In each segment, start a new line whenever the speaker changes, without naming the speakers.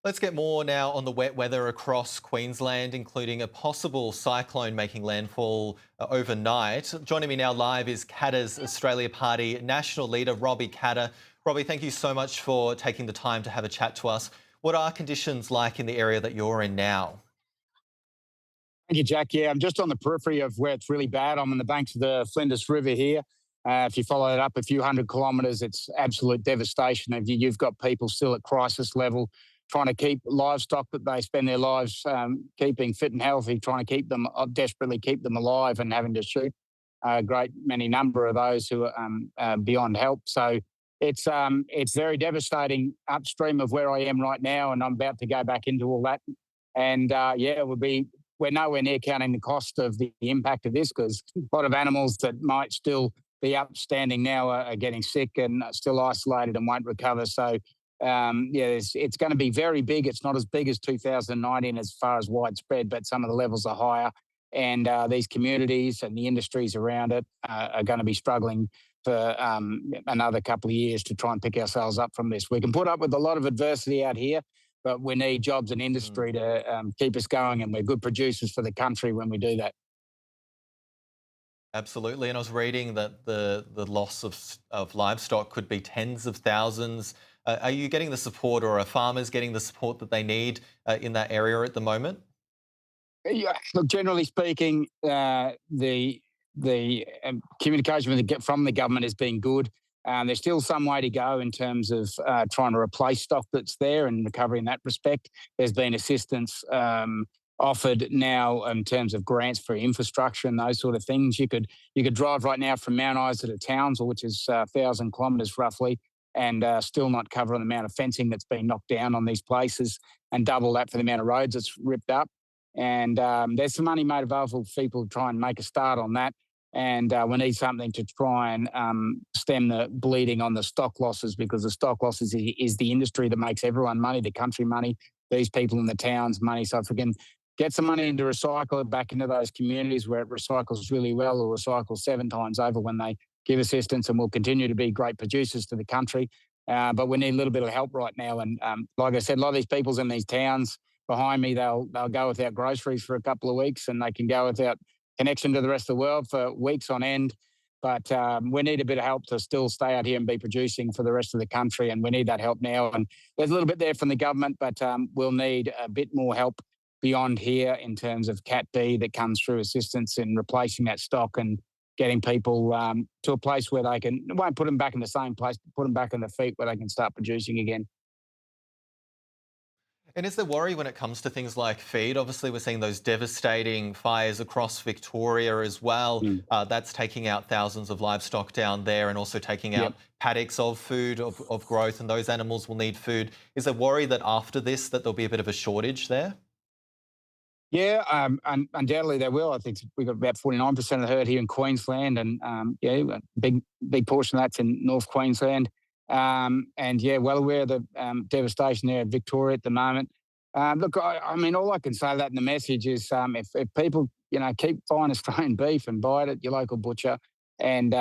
Let's get more now on the wet weather across Queensland, including a possible cyclone making landfall overnight. Joining me now live is Katter's Australia Party National Leader, Robbie Katter. Robbie, thank you so much for taking the time to have a chat to us. What are conditions like in the area that you're in now?
Thank you, Jack. Yeah, I'm just on the periphery of where it's really bad. I'm on the banks of the Flinders River here. If you follow it up a few hundred kilometres, it's absolute devastation. You've got people still at crisis level trying to keep livestock that they spend their lives keeping fit and healthy, trying to keep them, desperately keep them alive, and having to shoot a great many number of those who are beyond help. So it's very devastating upstream of where I am right now, and I'm about to go back into all that. And yeah, we're nowhere near counting the cost of the impact of this, because a lot of animals that might still be upstanding now are getting sick and still isolated and won't recover. So yeah, it's going to be very big. It's not as big as 2019 as far as widespread, but some of the levels are higher. And these communities and the industries around it are going to be struggling for another couple of years to try and pick ourselves up from this. We can put up with a lot of adversity out here, but we need jobs and industry to keep us going, and we're good producers for the country when we do that.
Absolutely. And I was reading that the loss of livestock could be tens of thousands. Are you getting the support, or are farmers getting the support that they need in that area at the moment?
Yeah, look, generally speaking, the communication from the government has been good. There's still some way to go in terms of trying to replace stock that's there and recovery in that respect. There's been assistance offered now in terms of grants for infrastructure and those sort of things. You could drive right now from Mount Isa to Townsville, which is 1,000 kilometres roughly, and still not cover the amount of fencing that's been knocked down on these places, and double that for the amount of roads that's ripped up. And there's some money made available for people to try and make a start on that. And we need something to try and stem the bleeding on the stock losses, because the stock losses is the industry that makes everyone money, the country money, these people in the towns money. So if we can get some money into recycle it back into those communities where it recycles really well, or recycles 7 times over when they give assistance, and we'll continue to be great producers to the country. But we need a little bit of help right now. And like I said, a lot of these people's in these towns behind me, they'll go without groceries for a couple of weeks, and they can go without connection to the rest of the world for weeks on end. But we need a bit of help to still stay out here and be producing for the rest of the country, and we need that help now. And there's a little bit there from the government, but we'll need a bit more help beyond here in terms of Cat D that comes through assistance in replacing that stock and getting people to a place where they can, it won't put them back in the same place, but put them back on their feet where they can start producing again.
And is there worry when it comes to things like feed? Obviously, we're seeing those devastating fires across Victoria as well. That's taking out thousands of livestock down there, and also taking out paddocks of food, of growth, and those animals will need food. Is there worry that after this that there'll be a bit of a shortage there?
Yeah, undoubtedly they will. I think we've got about 49% of the herd here in Queensland, and yeah, a big portion of that's in North Queensland. And yeah, well aware of the devastation there in Victoria at the moment. Look, I mean, all I can say that in the message is if people, keep buying Australian beef and buy it at your local butcher, and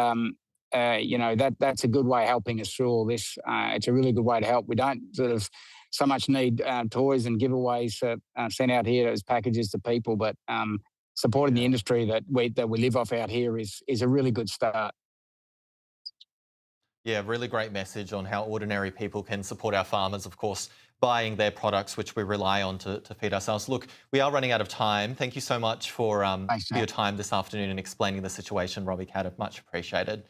that's a good way of helping us through all this. It's a really good way to help. We don't sort of so much need toys and giveaways sent out here as packages to people, but supporting the industry that we live off out here is a really good start.
Yeah, really great message on how ordinary people can support our farmers, of course, buying their products, which we rely on to feed ourselves. Look, we are running out of time. Thank you so much for
Thanks,
your
Jack.
time this afternoon and explaining the situation, Robbie Catter. Much appreciated.